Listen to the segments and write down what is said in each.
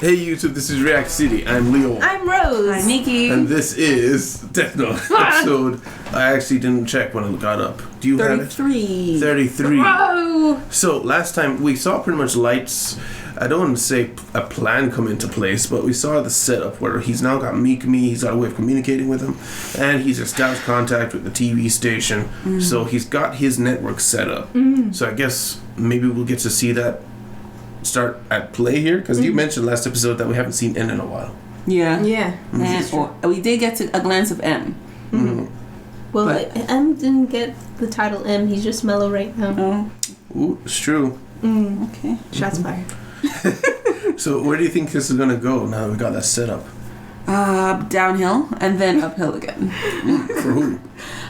Hey YouTube, this is Reactor City. I'm Leo. I'm Rose. I'm Nikki. And this is Death Note episode. I actually didn't check when it got up. Do you 33. have it? 33. Whoa. So last time we saw pretty much Light's, I don't want to say a plan come into place, but we saw the setup where he's now got Mikami, he's got a way of communicating with him, and he's established contact with the TV station. So he's got his network set up. So I guess maybe we'll get to see that start at play here, because you mentioned last episode that we haven't seen N in a while. Yeah. Yeah. And we did get a glance of M. Well, But- M didn't get the title M. He's just mellow right now. Oh, Ooh, it's true. okay. Shots fired. So where do you think this is going to go now that we got that set up? Downhill and then uphill again. For who?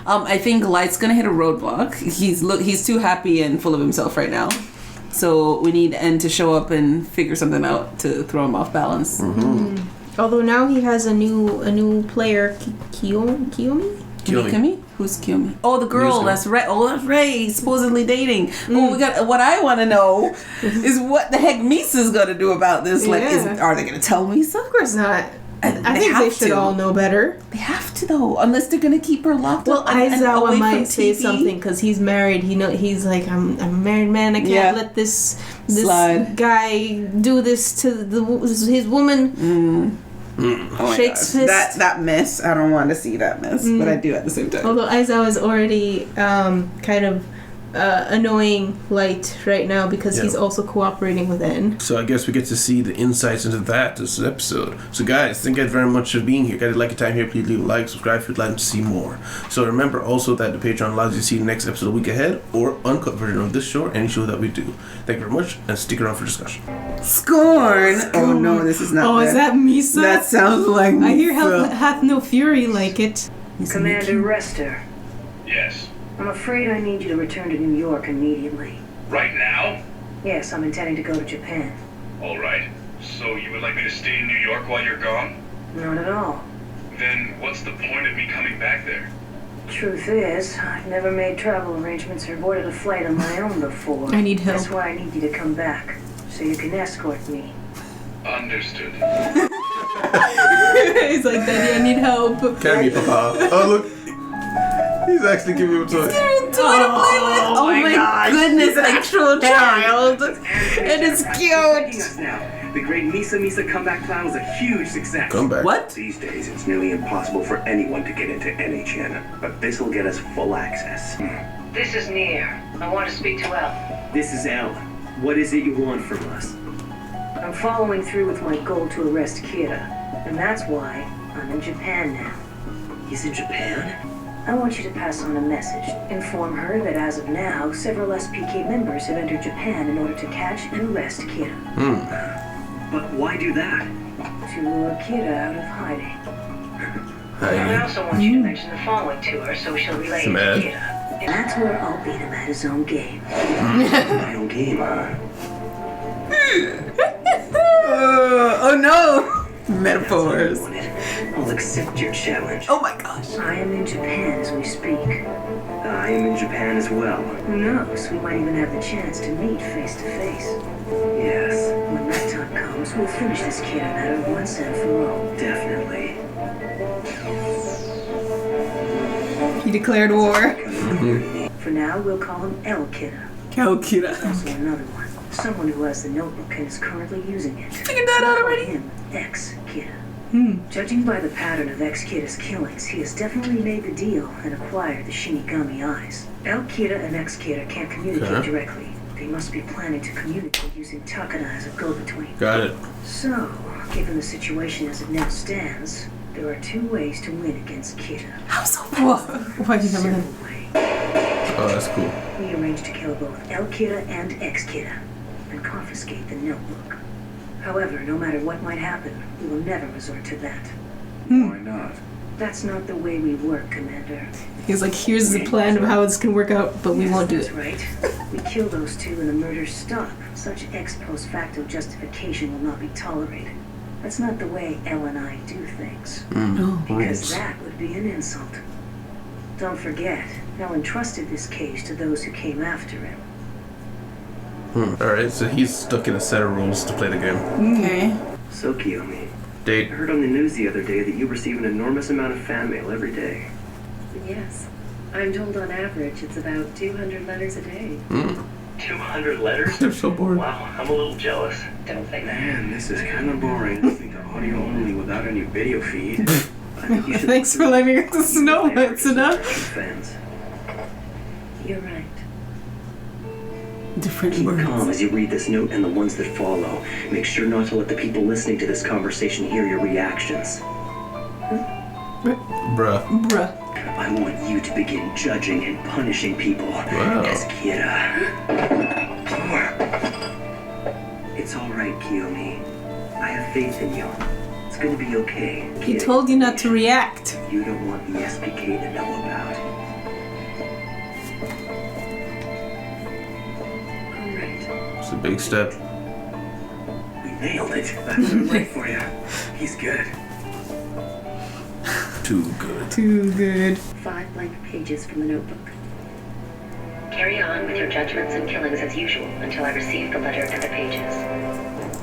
I think Light's gonna hit a roadblock. He's too happy and full of himself right now. So we need N to show up and figure something out to throw him off balance. Although now he has a new player, Kiyomi? Mikami? Who's Kiyomi? Oh, the girl. Misa. That's right. Oh, that's right. He's supposedly dating. Oh, we got. What I want to know is what the heck Misa's gonna do about this. Like, Yeah. are they gonna tell Misa? Of course not. I think they should all know better. They have to though, unless they're gonna keep her locked Well, up. and away Aizawa from might say TV. something because he's married. He's like, I'm a married man. I can't let this Slide. guy do this to his woman. Oh my Shakes gosh. fist. That mess. I don't want to see that mess, but I do at the same time. Although Aizawa is already kind of annoying Light right now because he's also cooperating with N. So I guess we get to see the insights into that this episode. So guys, thank you very much for being here. Guys, if you like your time here, please leave a like, subscribe if you'd like to see more. So remember also that the Patreon allows you to see the next episode a week ahead or uncut version of this show or any show that we do. Thank you very much and stick around for discussion. Scorn. Oh no, this is not. Oh, is that Misa? That sounds like. I hear Misa. hath no fury like it. Commander Reactor, Yes. I'm afraid I need you to return to New York immediately. Right now? Yes, I'm intending to go to Japan. All right. So you would like me to stay in New York while you're gone? Not at all. Then what's the point of me coming back there? Truth is, I've never made travel arrangements or boarded a flight on my own before. I need help. That's why I need you to come back, so you can escort me. Understood. He's like, Daddy, I need help. Can you, Papa? Oh look, he's actually giving you a toy. Oh my goodness, an actual child. It is cute. Us now. The great Misa comeback plan was a huge success. Come back. What? These days, it's nearly impossible for anyone to get into NHN, but this will get us full access. This is Nier. I want to speak to El. This is L. What is it you want from us? I'm following through with my goal to arrest Kira, and that's why I'm in Japan now. He's in Japan? I want you to pass on a message. Inform her that as of now, several SPK members have entered Japan in order to catch and arrest Kira. But why do that? To lure Kira out of hiding. I Hi. also want you to mention the following to her so she'll relay it to Smash. Kira. And that's where I'll beat him at his own game. My own game, huh? Oh no! Metaphors. I'll accept your challenge. Oh my gosh. I am in Japan as we speak. I am in Japan as well. Who knows, we might even have the chance to meet face to face. Yes, When that time comes, we'll finish this Kira matter once and for all. definitely. He declared war. For now, we'll call him El Kira. Calcutta. Also another one. Someone who has the notebook and is currently using it. Figured that out Call already? him X Kira. Judging by the pattern of X Kira's killings, he has definitely made the deal and acquired the Shinigami eyes. El Kira and X Kira can't communicate Okay. directly. They must be planning to communicate using Takada as a go-between. Got it. So, given the situation as it now stands, there are two ways to win against Kira. I'm so Why do you have Simple that? way. Oh, that's cool. We arranged to kill both El Kira and X Kira and confiscate the notebook. However, no matter what might happen, we will never resort to that. Why not? That's not the way we work, Commander. He's like, here's the plan of how this can work out, but we won't do That's it. right. We kill those two and the murders stop. Such ex post facto justification will not be tolerated. That's not the way El and I do things. Because that would be an insult. Don't forget, El entrusted this cage to those who came after him. Alright, so he's stuck in a set of rules to play the game. Okay. So, Kiyomi, I Date. heard on the news the other day that you receive an enormous amount of fan mail every day. Yes. I'm told on average it's about 200 letters a day. 200 letters? They're so bored. Wow, I'm a little jealous. Don't think that. Man, this is kind of boring. Listening to audio only without any video feed. I think you should Thanks for letting us know. That's enough. Fans. You're right. Different Keep words. calm as you read this note and the ones that follow. Make sure not to let the people listening to this conversation hear your reactions. Bruh. Bruh. I want you to begin judging and punishing people as Kira. It's all right, Kiyomi. I have faith in you. It's gonna be okay. He told you not to react. You don't want the SPK to know about. All right. It's a big step. We nailed it. That's the right for you. He's good. Too good. Too good. 5 blank pages from the notebook. Carry on with your judgments and killings as usual until I receive the letter and the pages.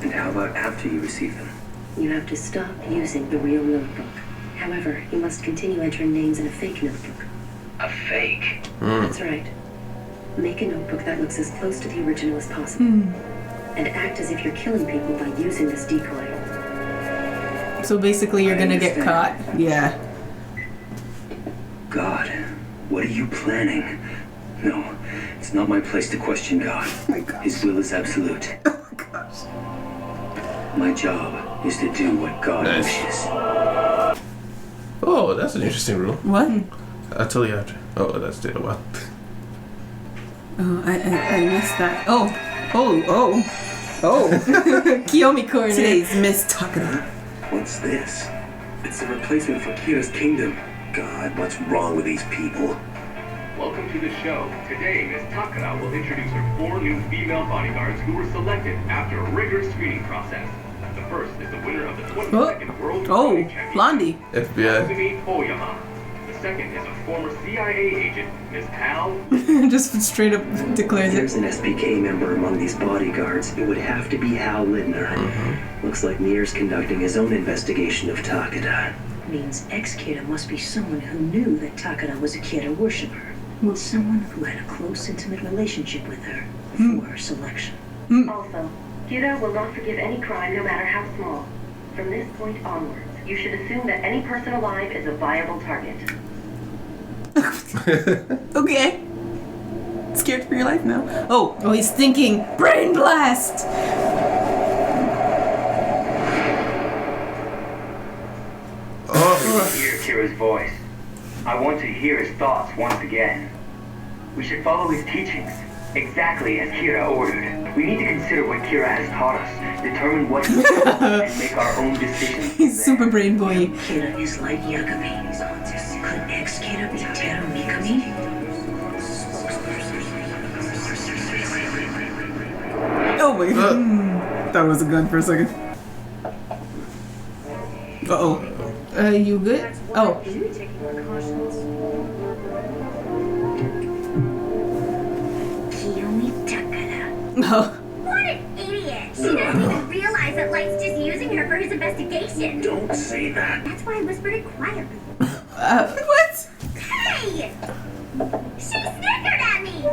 And how about after you receive them? You have to stop using the real notebook. However, you must continue entering names in a fake notebook. A fake? That's right. Make a notebook that looks as close to the original as possible. And act as if you're killing people by using this decoy. So basically, you're gonna get caught. Yeah. God, what are you planning? No, it's not my place to question God. His will is absolute. My job is to do what God wishes. Oh, that's an interesting rule. What? I'll tell you after. Oh, that's did a while. Oh, I missed that. Oh. Kiyomi corner. Today's Miss Takada. What's this? It's a replacement for Kira's kingdom. God, what's wrong with these people? Welcome to the show. Today, Ms. Takada will introduce her 4 new female bodyguards who were selected after a rigorous screening process. The first is the winner of the 22nd World Karate Championship, Blondie. FBI. Izumi Oyama. The second is a former CIA agent, Ms. Al. Just straight up declares There's it. an SPK member among these bodyguards. It would have to be Hal Lindner. Looks like Nier's conducting his own investigation of Takada. Means ex-Kira must be someone who knew that Takada was a Kira worshipper. Someone who had a close, intimate relationship with her before her selection. Also, Kira will not forgive any crime no matter how small. From this point onwards, you should assume that any person alive is a viable target. Okay. Scared for your life now? Oh. Oh, he's thinking. Brain blast! Hear Kira's voice. I want to hear his thoughts once again. We should follow his teachings, exactly as Kira ordered. We need to consider what Kira has taught us, determine what he wants, and make our own decisions. He's super brain boy. Kira is like Yakami. Could ex-Kira be Teru Mikami? Oh my god. That was a gun for a second. Uh-oh. You good? Oh. Kiyomi Takada. Oh. What an idiot! She doesn't even realize that Light's just using her for his investigation. Don't say that. That's why I whispered it quietly. What? Hey! She snickered at me!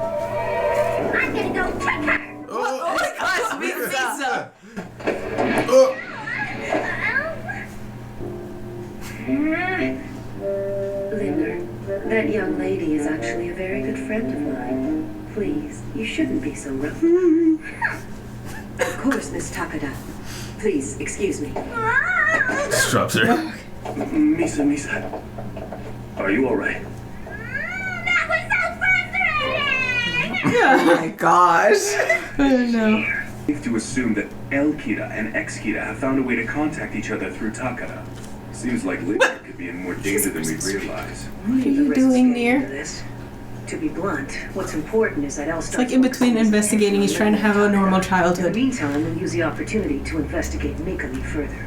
I'm gonna go kick her! Oh my gosh, Misa! Linder, that young lady is actually a very good friend of mine. Please, you shouldn't be so rough. Of course, Miss Takada. Please, excuse me. Just drops her. Misa. Are you alright? That was so frustrating! Oh my gosh. Oh no. Safe to assume that El Kira and Ex Kira have found a way to contact each other through Takada. Seems like Linder could be in more danger than we realize. What are you doing, Nier? This. To be blunt, what's important is that El It's like in between investigating, he's trying to have a normal In the childhood. meantime, we'll use the opportunity to investigate Mikami further.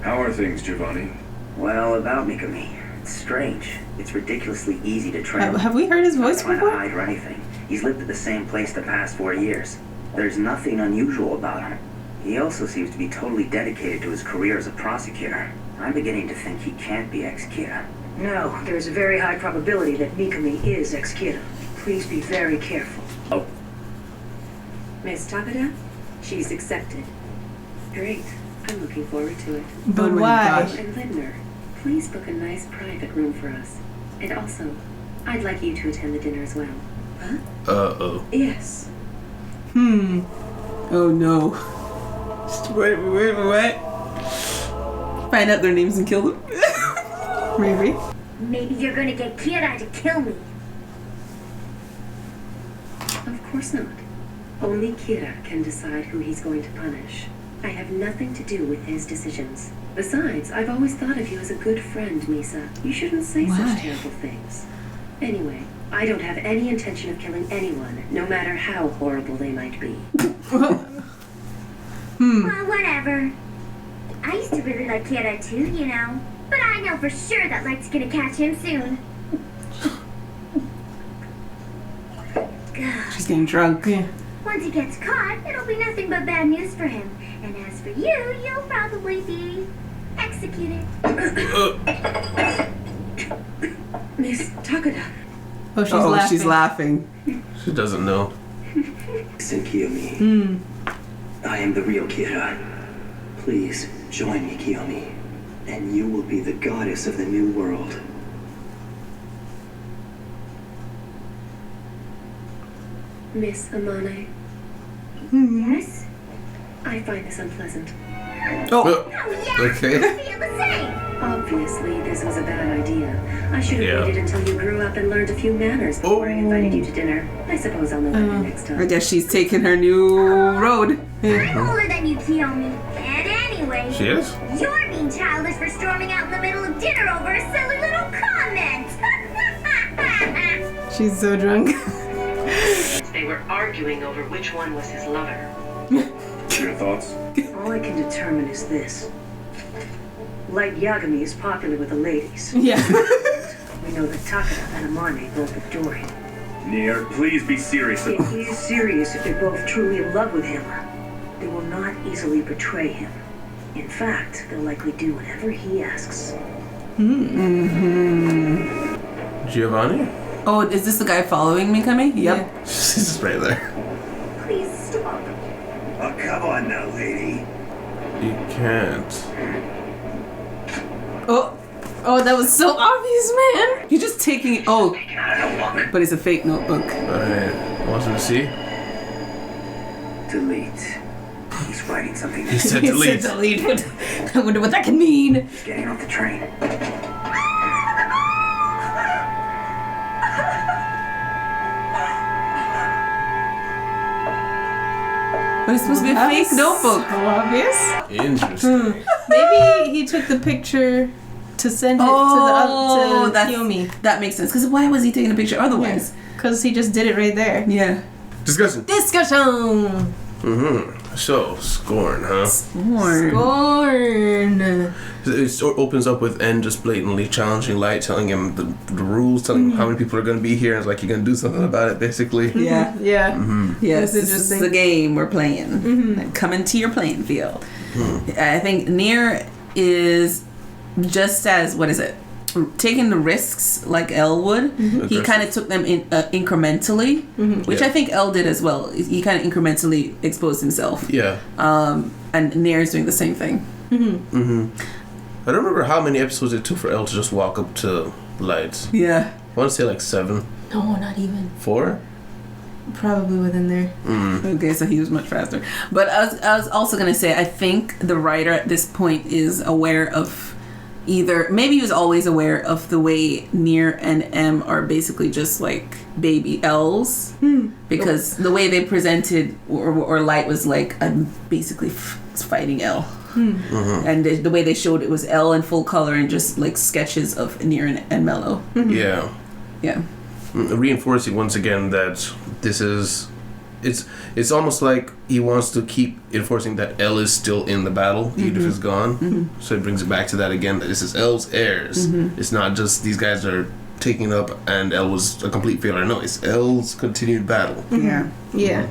How are things, Giovanni? Well, about Mikami. It's strange. It's ridiculously easy to train. Have we heard his voice Not trying to before? hide or anything. He's lived at the same place the past 4 years. There's nothing unusual about him. He He also seems to be totally dedicated to his career as a prosecutor. I'm beginning to think he can't be ex-Kira. No, there's a very high probability that Mikami is ex-Kira. Please be very careful. Oh. Miss Takada? She's accepted. Great. I'm looking forward to it. But Oh my why? gosh. And Lindner, please book a nice private room for us. And also, I'd like you to attend the dinner as well. Huh? Uh-oh. Yes. Oh no. Wait. Find out their names and kill them. Maybe. Maybe you're gonna get Kira to kill me. Of course not. Only Kira can decide who he's going to punish. I have nothing to do with his decisions. Besides, I've always thought of you as a good friend, Misa. You shouldn't say Why? such terrible things. Anyway, I don't have any intention of killing anyone, no matter how horrible they might be. Well, whatever. I used to really like Kira too, you know. But I know for sure that Light's gonna catch him soon. She's getting drunk. Yeah. Once he gets caught, it'll be nothing but bad news for him. And as for you, you'll probably be executed. Miss Takada. Oh, she's laughing. She's laughing. She doesn't know. Listen, Kiyomi. I am the real Kira. Please, join me, Kiyomi. And you will be the goddess of the new world. Miss Amane, Yes? I find this unpleasant. Oh. Oh, yeah! Okay. I feel the same! Obviously, this was a bad idea. I should have Yeah. waited until you grew up and learned a few manners before I invited you to dinner. I suppose I'll know better next I time. guess she's taking her new road. I'm older than you, Kiyomi. And anyway, She is? you're being childish for storming out in the middle of dinner over a silly little comment. She's so drunk. They were arguing over which one was his lover. Your thoughts? All I can determine is this. Light Yagami is popular with the ladies. Yeah. We know that Takada and Amane both adore him. Nier, please be serious. It is serious if they're both truly in love with him. They will not easily betray him. In fact, they'll likely do whatever he asks. Giovanni? Oh, is this the guy following Mikami? Yep. She's just right there. Please stop. Oh, come on now, lady. You can't. Oh, that was so obvious, man. You're just taking. Oh, but it's a fake notebook. Alright. Want him to see? Delete. He's writing something. He said He delete. said delete. I wonder what that can mean. He's getting off the train. But it's supposed to be a fake notebook. So obvious. Interesting. Maybe he took the picture to send it Oh, to that's, Kiyomi. that makes sense. Because why was he taking a picture otherwise? Because he just did it right there. Yeah. Discussion. Discussion. So, Scorn, huh? Scorn. It opens up with N just blatantly challenging Light, telling him the rules, telling him how many people are going to be here, and it's like, you're going to do something about it, basically. Yeah. Yeah. Yes, That's this is interesting. the game we're playing. Coming to your playing field. I think Nier is just as, taking the risks like Elle would. He kind of took them in incrementally, which I think Elle did as well. He kind of incrementally exposed himself. Yeah. And Nier is doing the same thing. I don't remember how many episodes it took for Elle to just walk up to Light. Yeah. I want to say like 7. No, not even. 4? Probably within there. Okay, so he was much faster. But I was also going to say, I think the writer at this point is aware of maybe he was always aware of the way Nier and M are basically just like baby L's. Because the way they presented, or Light was like, I'm basically fighting L. And the way they showed it was L in full color and just like sketches of Nier and Mello. Yeah. Yeah. Reinforcing once again that this is... It's almost like he wants to keep enforcing that Elle is still in the battle, even if it's gone. So it brings it back to that again, that this is Elle's heirs. It's not just these guys are taking up and Elle was a complete failure. No, it's Elle's continued battle. Yeah. Yeah.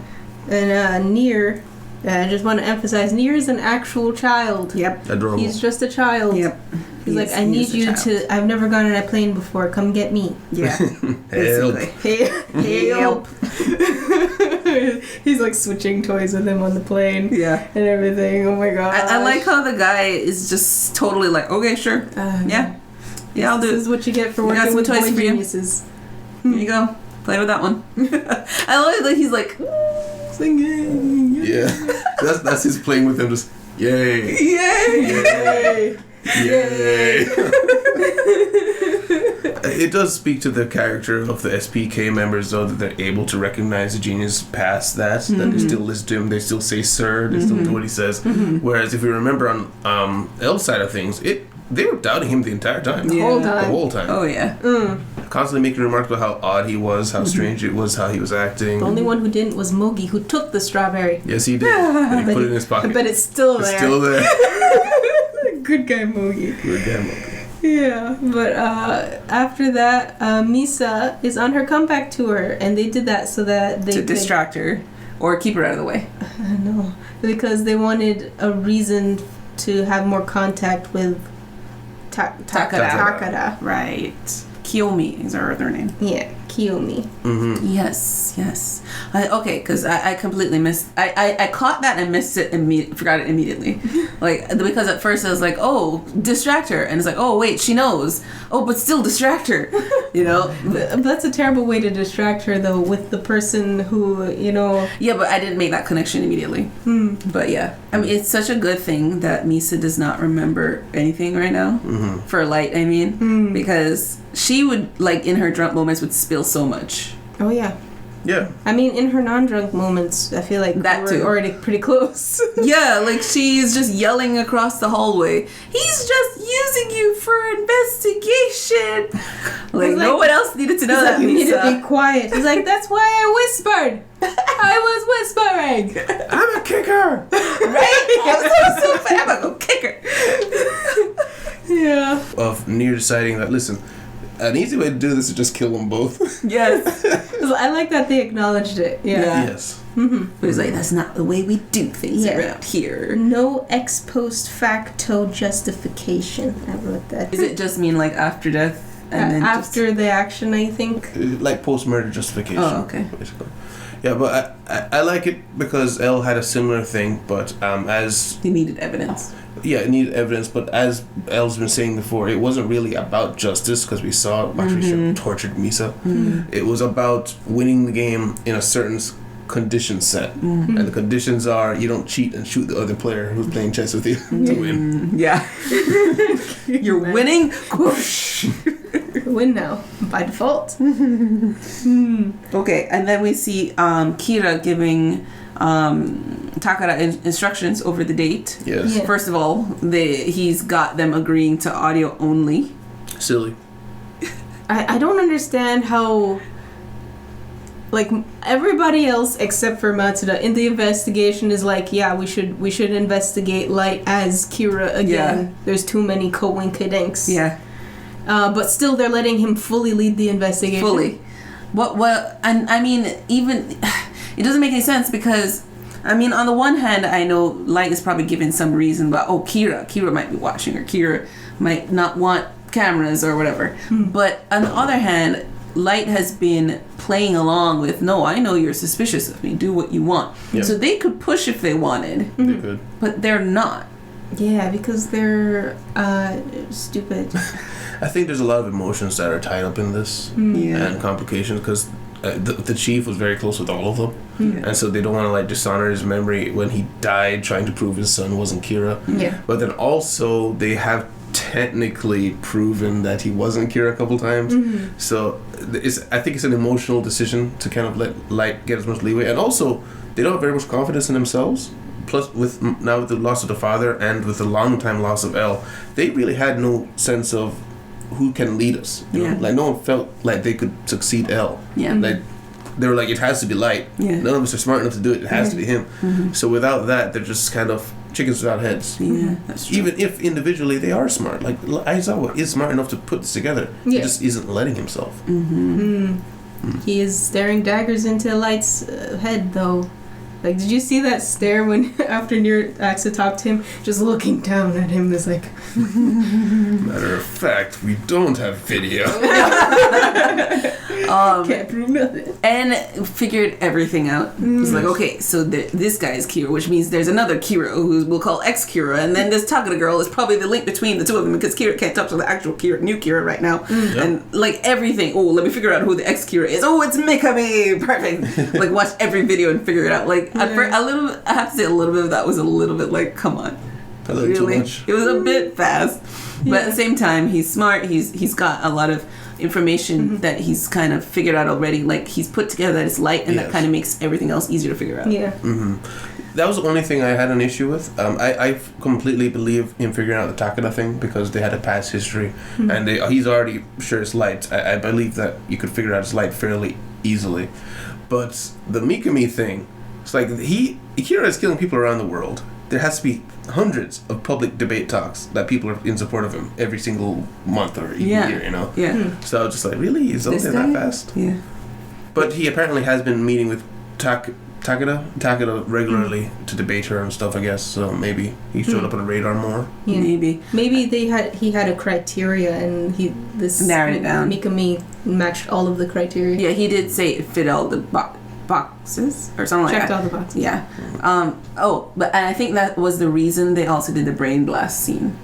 And Nier I just want to emphasize, Nier is an actual child. Yep. Adorable. He's just a child. Yep. He's like, I need you to. I've never gone on a plane before. Come get me. Yeah. Help. Help. He's like switching toys with him on the plane. Yeah. And everything. Oh my god. I like how the guy is just totally like, okay, sure. Yeah, I'll do it. This is what you get for We got working some with toys boy for you. geniuses. Here you go. Play with that one. I love it. Like he's like singing. Yeah. That's his playing with him. Just yay. Yay. Yay. It does speak to the character of the SPK members, though, that they're able to recognize the genius past that. That they still listen to him. They still say "sir." They still do what he says. Whereas, if you remember on L's side of things, they were doubting him the entire time. The whole time. The whole time. Oh yeah. Constantly making remarks about how odd he was, how strange it was, how he was acting. The only one who didn't was Mogi, who took the strawberry. Yes, he did. And he put it in his pocket. But it's still there. It's still there. Good guy, Mogi. Good guy, Mogi. Yeah, but after that, Misa is on her comeback tour, and they did that so that they to could distract her or keep her out of the way. I know, because they wanted a reason to have more contact with Takada. Right. Kiyomi is her other name. Yeah, Kiyomi. Yes. Okay, because I completely missed. I caught that and missed it. Forgot it immediately. Like because at first I was like, oh, distract her, and it's like, oh wait, she knows. Oh, but still distract her. You know. That's a terrible way to distract her, though, with the person who Yeah, but I didn't make that connection immediately. But yeah, I mean, it's such a good thing that Misa does not remember anything right now. For Light, I mean, because she would, like, in her drunk moments, would spill so much. Oh yeah. Yeah. I mean, in her non-drunk moments, I feel like that we're already pretty close. Yeah, like she's just yelling across the hallway, he's just using you for investigation. Like no one else needed to know that. You need to Misa. be quiet. He's like, that's why I whispered. I was whispering. I'm a kicker. Right? I was so fat. I'm gonna go kick her. Yeah. Of Nier deciding that, listen, an easy way to do this is just kill them both. Yes. I like that they acknowledged it. Yeah. Yes. But it's like, that's not the way we do things around here. No ex post facto justification. I wrote that. Does it just mean like after death? And then after the action, I think. Like post-murder justification. Oh, okay. Basically. Yeah, but I like it because Elle had a similar thing, but as... He needed evidence. Yeah, it needed evidence, but as Elle's been saying before, it wasn't really about justice, because we saw actually she tortured Misa. It was about winning the game in a certain condition set. And the conditions are you don't cheat and shoot the other player who's playing chess with you to win. Yeah. You're winning. Win now by default. Okay, and then we see Kira giving Takada instructions over the date. Yes. Yeah. First of all, he's got them agreeing to audio only. Silly. I don't understand how, like, everybody else except for Matsuda in the investigation is like, yeah, we should investigate Light as Kira again. Yeah. There's too many coincidences. Yeah. But still, they're letting him fully lead the investigation. Fully. And I mean, even it doesn't make any sense because, I mean, on the one hand, I know Light is probably given some reason, but Kira might be watching, or Kira might not want cameras or whatever. But on the other hand, Light has been playing along with, no, I know you're suspicious of me, do what you want. Yeah. So they could push if they wanted, They could. but they're not. Yeah, because they're stupid. I think there's a lot of emotions that are tied up in this and complications because the chief was very close with all of them, and so they don't want to like dishonor his memory when he died trying to prove his son wasn't Kira. Yeah. But then also they have technically proven that he wasn't Kira a couple times. So I think it's an emotional decision to kind of let Light get as much leeway, and also they don't have very much confidence in themselves. Plus, with the loss of the father and with the long time loss of Elle, they really had no sense of who can lead us. You know? Like no one felt like they could succeed Elle. Yeah. Like they were like, it has to be Light. Yeah. None of us are smart enough to do it. It has to be him. So without that, they're just kind of chickens without heads. Yeah, that's true. Even if individually they are smart, like Aizawa is smart enough to put this together. He just isn't letting himself. He is staring daggers into Light's head, though. Like, did you see that stare when after Nier asked to talk to him, just looking down at him? Is like. Matter of fact, we don't have video. Can't prove nothing. And figured everything out. It's like, okay, so this guy is Kira, which means there's another Kira who we'll call ex-Kira, and then this Takada girl is probably the link between the two of them because Kira can't talk to the actual Kira, new Kira right now. And like everything, let me figure out who the ex-Kira is. Oh, it's Mikami! Perfect. Like watch every video and figure it out. Like I have to say a little bit of that was a little bit like, come on. A little too much. It was a bit fast. But at the same time, he's smart. He's got a lot of information that he's kind of figured out already. Like he's put together that it's light, and that kind of makes everything else easier to figure out. Yeah. That was the only thing I had an issue with. I completely believe in figuring out the Takada thing because they had a past history, and he's already sure it's light. I believe that you could figure out his light fairly easily. But the Mikami thing, it's like Kira is killing people around the world. There has to be hundreds of public debate talks that people are in support of him every single month or even year, you know? Yeah. So I was just like, really? Is something that fast? Yeah. But he apparently has been meeting with Takada regularly to debate her and stuff, I guess. So maybe he showed up on the radar more. Yeah. Maybe he had a criteria and narrowed it down. Mikami matched all of the criteria. Yeah, he did say it fit all the boxes or something like that. Checked all the boxes. Yeah. But I think that was the reason they also did the brain blast scene.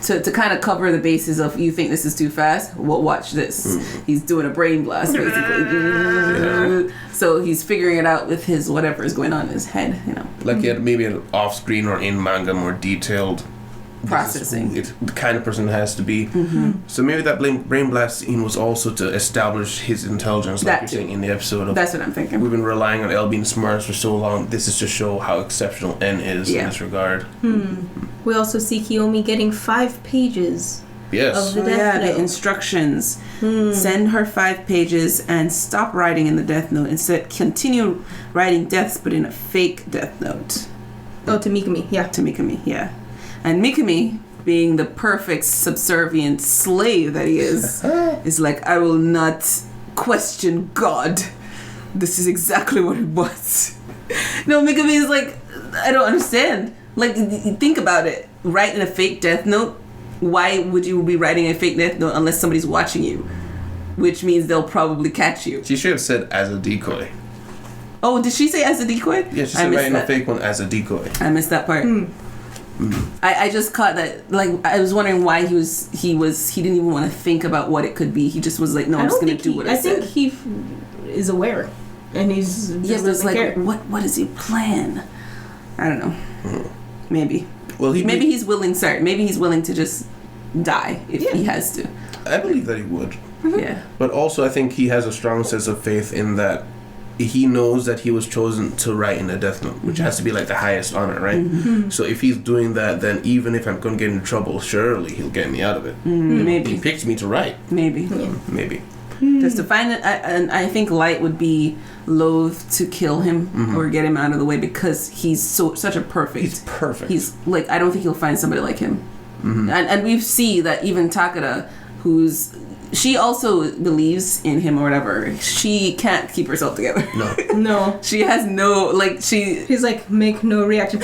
To kind of cover the bases of, you think this is too fast? Well, watch this. He's doing a brain blast, basically. So he's figuring it out with his whatever is going on in his head, you know. Like he had maybe an off-screen or in manga more detailed processing. It's the kind of person it has to be. So maybe that brain blast scene was also to establish his intelligence, like you're saying in the episode. That's what I'm thinking. We've been relying on L being smart for so long. This is to show how exceptional N is in this regard. We also see Kiyomi getting 5 pages. Yes. Of the death note. The instructions. Send her 5 pages and stop writing in the death note. Instead, continue writing deaths, but in a fake death note. Oh, to Mikami. Yeah. To Mikami, yeah. And Mikami, being the perfect subservient slave that he is like, I will not question God. This is exactly what it was. No, Mikami is like, I don't understand. Like, think about it. Write in a fake death note. Why would you be writing a fake death note unless somebody's watching you? Which means they'll probably catch you. She should have said as a decoy. Oh, did she say as a decoy? Yeah, she said writing a fake one as a decoy. I missed that part. I just caught that. Like, I was wondering why he didn't even want to think about what it could be. He just was like, no, I'm just gonna do what I said. I think he is aware, and he's just but it's like, care. what is he plan? I don't know. Maybe. Well, maybe he's willing. Sorry, maybe he's willing to just die if he has to. I believe that he would. Yeah. But also, I think he has a strong sense of faith in that he knows that he was chosen to write in a death note, which has to be like the highest honor, right? So if he's doing that, then even if I'm going to get into trouble, surely he'll get me out of it. Maybe. He picked me to write. Maybe. Maybe. Just to find it, and I think Light would be loath to kill him or get him out of the way because he's such a perfect. He's perfect. He's like, I don't think he'll find somebody like him. And we see that even Takada, she also believes in him or whatever. She can't keep herself together. No. She has no, like, He's like, make no reaction.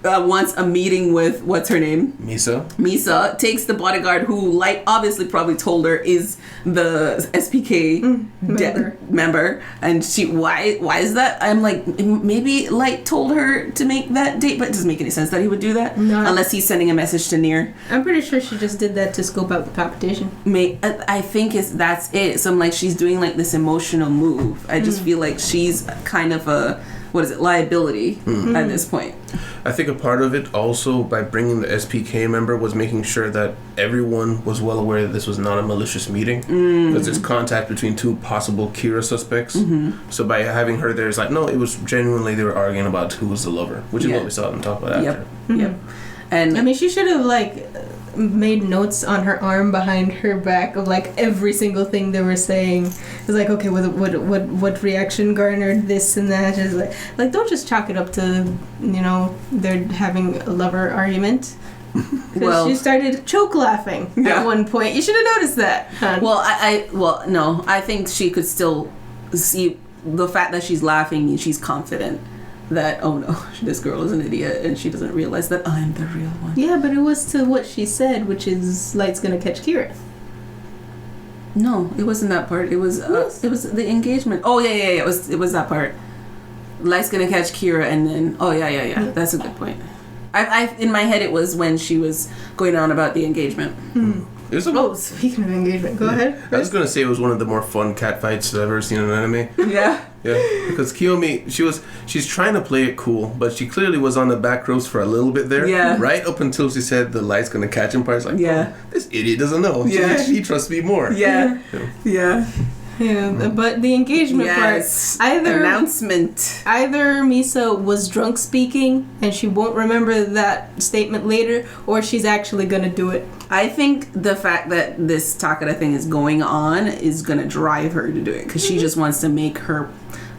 Wants a meeting with, what's her name? Misa Takes the bodyguard who Light obviously probably told her is the SPK member. And she, why is that? I'm like, maybe Light told her to make that date, but it doesn't make any sense that he would do that. No. Unless he's sending a message to Nier. I'm pretty sure she just did that to scope out the competition. I think that's it. So I'm like, she's doing like this emotional move. I just feel like she's kind of a, liability at this point. I think a part of it also, by bringing the SPK member, was making sure that everyone was well aware that this was not a malicious meeting. Because there's contact between 2 possible Kira suspects. So by having her there, it's like, no, it was genuinely they were arguing about who was the lover, which is what we saw them talk about after. Yep. And I mean, she should have like made notes on her arm behind her back of like every single thing they were saying. It's like, okay, what reaction garnered this and that. Is like don't just chalk it up to, they're having a lover argument. Well, she started choke laughing at one point. You should have noticed that. Well, no, I think she could still see the fact that she's laughing means she's confident that, oh no, this girl is an idiot and she doesn't realize that I'm the real one. Yeah, but it was to what she said, which is Light's gonna catch Kira. No, it wasn't that part. It was the engagement. Oh yeah. It was that part. Light's gonna catch Kira, and then yeah. That's a good point. I in my head it was when she was going on about the engagement. Speaking of engagement, go ahead. I was gonna say it was one of the more fun cat fights I've ever seen in an anime. Yeah. Because Kiyomi, she's trying to play it cool, but she clearly was on the back ropes for a little bit there. Yeah. Right up until she said the Light's gonna catch him part. It's like, oh, this idiot doesn't know. Yeah. She trusts me more. Yeah. But the engagement part, announcement. Either Misa was drunk speaking and she won't remember that statement later, or she's actually gonna do it. I think the fact that this Takada thing is going on is gonna drive her to do it because she just wants to make her,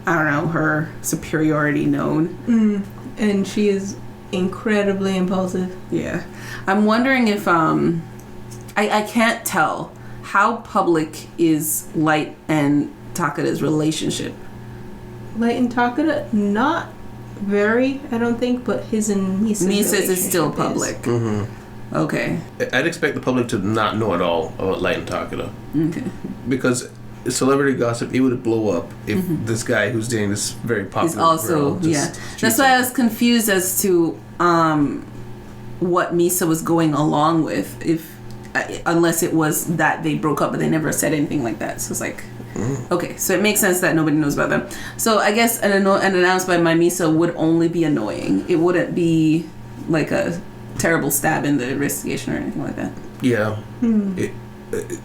her superiority known. And she is incredibly impulsive. Yeah, I'm wondering if I can't tell. How public is Light and Takada's relationship? Light and Takada, not very, I don't think, but his and Misa's is still public. Mm-hmm. Okay. I'd expect the public to not know at all about Light and Takada. Okay. Because celebrity gossip, it would blow up if this guy who's dating this very popular girl That's why I was confused as to what Misa was going along with, unless it was that they broke up, but they never said anything like that. So it's like, okay, so it makes sense that nobody knows about them. So I guess an announcement by my Misa would only be annoying. It wouldn't be like a terrible stab in the investigation or anything like that. Yeah.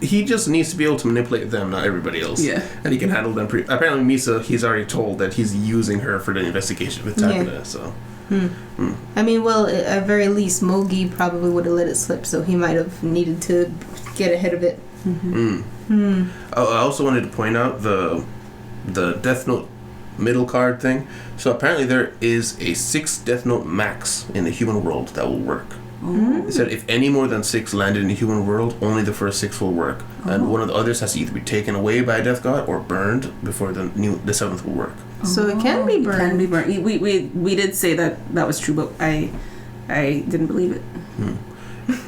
He just needs to be able to manipulate them, not everybody else. Yeah. And he can handle them. Apparently Misa, he's already told that he's using her for the investigation with Takada, so... I mean, well, at very least, Mogi probably would have let it slip, so he might have needed to get ahead of it. I also wanted to point out the Death Note middle card thing. So apparently there is a 6 Death Note max in the human world that will work. It said if any more than 6 landed in the human world, only the first 6 will work, and one of the others has to either be taken away by a death god or burned before the 7th will work. So it can be burned. It can be burned. We did say that was true, but I didn't believe it.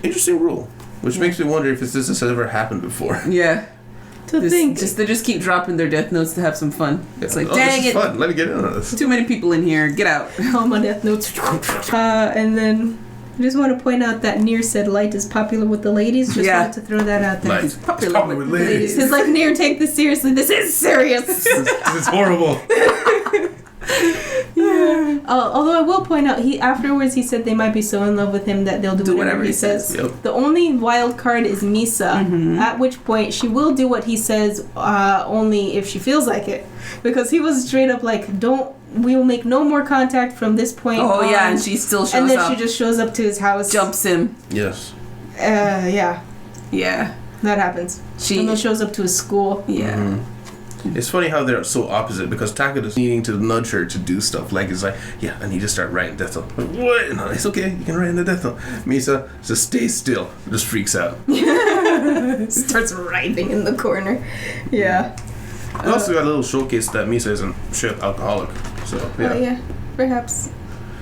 Interesting rule, which makes me wonder if this has ever happened before. Yeah. They just keep dropping their death notes to have some fun. Yeah. It's like, dang this is fun. Let me get in on this. Too many people in here. Get out. All my death notes. And then I just want to point out that Nier said Light is popular with the ladies. Just wanted to throw that out there. He's popular with ladies. It's like, Nier, take this seriously. This is serious. It's horrible. Yeah. Although I will point out, afterwards he said they might be so in love with him that they'll do whatever he says. Yep. The only wild card is Misa, at which point she will do what he says only if she feels like it. Because he was straight up like, we will make no more contact from this point on. Yeah, and she still shows up. And then she just shows up to his house. Jumps him. Yes. Yeah. Yeah. That happens. And then shows up to his school. Yeah. It's funny how they're so opposite, because Takada's needing to nudge her to do stuff. Like, it's like, yeah, I need to start writing death note. Like, what? No, it's okay, you can write in the death note. Misa just stays still, just freaks out. Starts writhing in the corner. Yeah. I also got a little showcase that Misa isn't straight alcoholic. So, yeah. Oh, yeah, perhaps.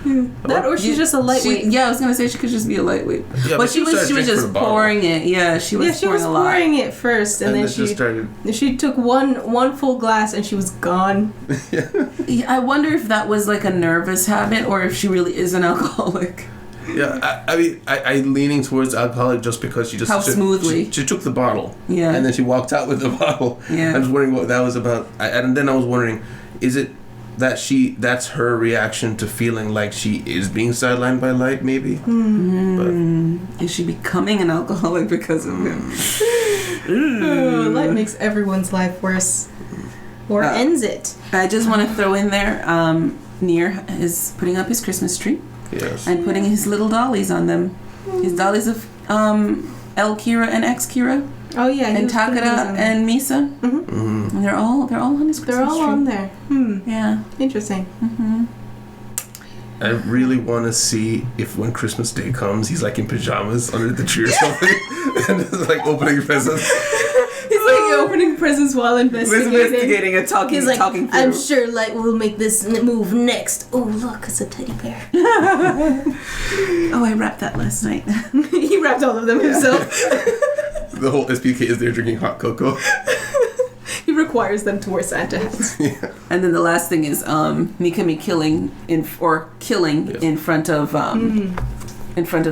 That or she's just a lightweight. I was gonna say she could just be a lightweight. Yeah, but she was just pouring it. Yeah, she was pouring it first, and then she started. She took one full glass and she was gone. Yeah, I wonder if that was like a nervous habit or if she really is an alcoholic. Yeah, I mean, I'm leaning towards alcoholic just because she just... How smoothly. She took the bottle. Yeah. And then she walked out with the bottle. Yeah. I was wondering what that was about. And then I was wondering, is it that's her reaction to feeling like she is being sidelined by Light, maybe? But is she becoming an alcoholic because of him? Light makes everyone's life worse. Or ends it. I just want to throw in there, Nier is putting up his Christmas tree. Yes. And putting his little dollies on them. His dollies of L Kira and X Kira. Oh yeah, and Takada and Misa. And they're all on his Christmas tree. They're all on there. Yeah. Interesting. I really want to see if when Christmas Day comes, he's like in pajamas under the tree or something, and just like opening presents. He's like opening presents while investigating. Investigating and talking. He's like, talking through. I'm sure Light will make this move next. Oh, look, it's a teddy bear. Oh, I wrapped that last night. He wrapped all of them himself. The whole SPK is there drinking hot cocoa. He requires them to wear Santa hats. Yeah. And then the last thing is Mikami killing in front of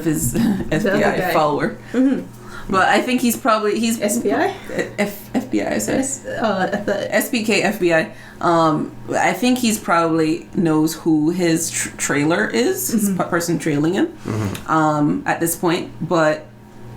his FBI follower. Mm-hmm. But I think he's SPI? FBI. I said SPK FBI. I think he's probably knows who his trailer is, his person trailing him. Mm-hmm. At this point, but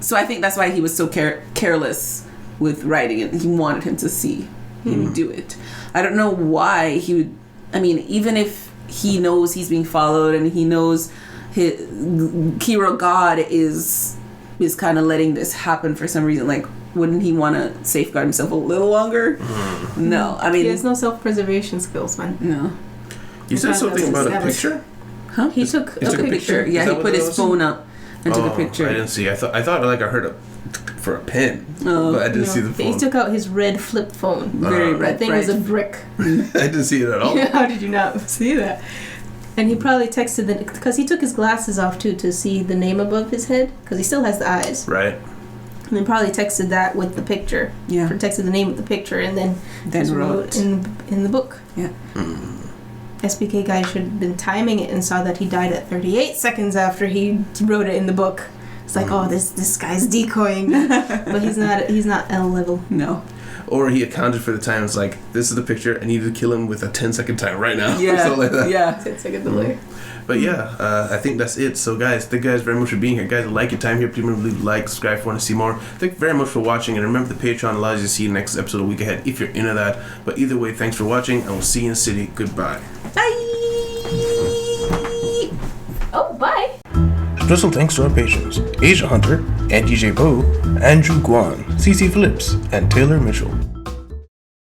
so I think that's why he was so careless with writing it. He wanted him to see him do it. I don't know why he would. I mean, even if he knows he's being followed and he knows Kira God is kind of letting this happen for some reason, like, wouldn't he want to safeguard himself a little longer? No, I mean, he has no self-preservation skills, man. No. You said something about a picture? Huh? He took a picture. Yeah, he put his phone up and took a picture. I didn't see. I thought like I heard for a pen, but I didn't see the phone. He took out his red flip phone. Very red. That thing was a brick. I didn't see it at all. How did you not see that? And he probably texted because he took his glasses off too to see the name above his head because he still has the eyes. Right. And then probably texted that with the picture. Yeah. Or texted the name with the picture and then wrote in the book. Yeah. SPK guy should have been timing it and saw that he died at 38 seconds after he wrote it in the book. It's like, oh, this guy's decoying, but he's not L level. No. Or he accounted for the time. It's like, this is the picture. I need to kill him with a 10-second time right now. Yeah. Something like that. Yeah. 10-second delay. But yeah, I think that's it. So guys, thank you guys very much for being here. Guys, like your time here. Please remember to leave a like, subscribe if you want to see more. Thank you very much for watching. And remember, the Patreon allows you to see the next episode a week ahead if you're into that. But either way, thanks for watching, and we'll see you in the city. Goodbye. Bye. Oh, bye. Special thanks to our patrons, Asia Hunter, Andy J. Bo, Andrew Guan, CC Phillips, and Taylor Mitchell.